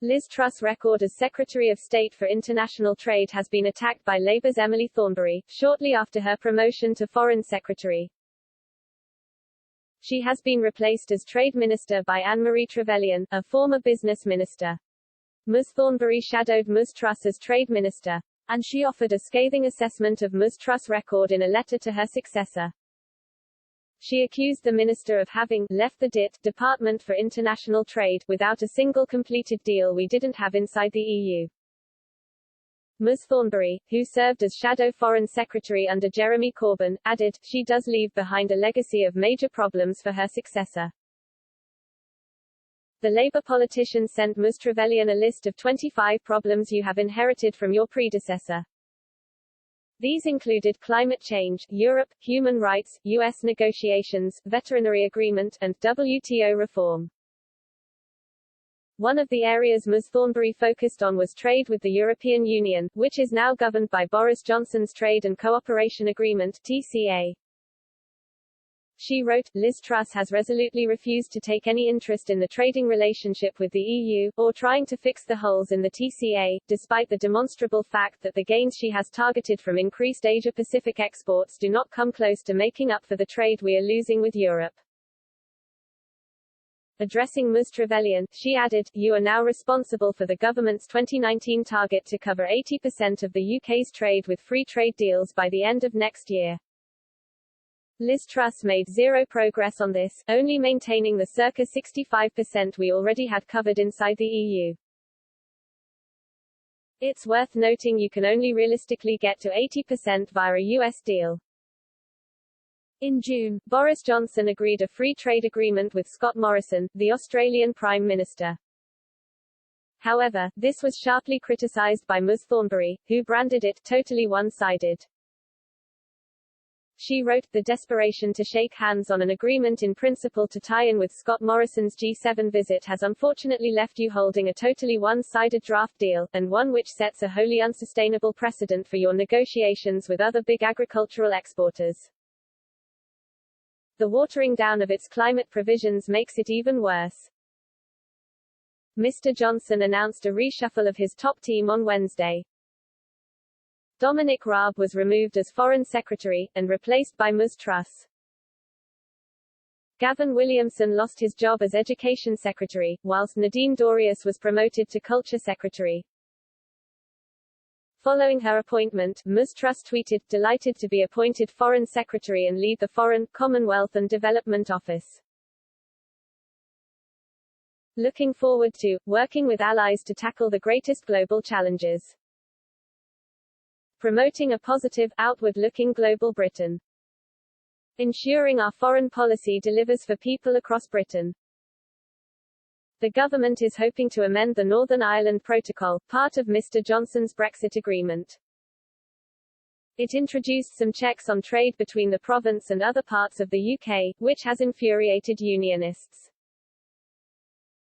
Liz Truss' record as Secretary of State for International Trade has been attacked by Labour's Emily Thornberry, shortly after her promotion to Foreign Secretary. She has been replaced as Trade Minister by Anne-Marie Trevelyan, a former business minister. Ms. Thornberry shadowed Ms. Truss as Trade Minister, and she offered a scathing assessment of Ms. Truss' record in a letter to her successor. She accused the minister of having left the Department for International Trade without a single completed deal we didn't have inside the EU. Ms. Thornberry, who served as Shadow Foreign Secretary under Jeremy Corbyn, added, she does leave behind a legacy of major problems for her successor. The Labour politician sent Ms. Trevelyan a list of 25 problems you have inherited from your predecessor. These included climate change, Europe, human rights, US negotiations, veterinary agreement, and WTO reform. One of the areas Ms. Thornberry focused on was trade with the European Union, which is now governed by Boris Johnson's Trade and Cooperation Agreement (TCA). She wrote, Liz Truss has resolutely refused to take any interest in the trading relationship with the EU, or trying to fix the holes in the TCA, despite the demonstrable fact that the gains she has targeted from increased Asia-Pacific exports do not come close to making up for the trade we are losing with Europe. Addressing Ms. Trevelyan, she added, you are now responsible for the government's 2019 target to cover 80% of the UK's trade with free trade deals by the end of next year. Liz Truss made zero progress on this, only maintaining the circa 65% we already had covered inside the EU. It's worth noting you can only realistically get to 80% via a US deal. In June, Boris Johnson agreed a free trade agreement with Scott Morrison, the Australian Prime Minister. However, this was sharply criticised by Ms. Thornberry, who branded it totally one-sided. She wrote, the desperation to shake hands on an agreement in principle to tie in with Scott Morrison's G7 visit has unfortunately left you holding a totally one-sided draft deal, and one which sets a wholly unsustainable precedent for your negotiations with other big agricultural exporters. The watering down of its climate provisions makes it even worse. Mr. Johnson announced a reshuffle of his top team on Wednesday. Dominic Raab was removed as Foreign Secretary, and replaced by Ms. Truss. Gavin Williamson lost his job as Education Secretary, whilst Nadine Dorries was promoted to Culture Secretary. Following her appointment, Ms. Truss tweeted, delighted to be appointed Foreign Secretary and lead the Foreign, Commonwealth and Development Office. Looking forward to working with allies to tackle the greatest global challenges. Promoting a positive, outward-looking global Britain. Ensuring our foreign policy delivers for people across Britain. The government is hoping to amend the Northern Ireland Protocol, part of Mr. Johnson's Brexit agreement. It introduced some checks on trade between the province and other parts of the UK, which has infuriated unionists.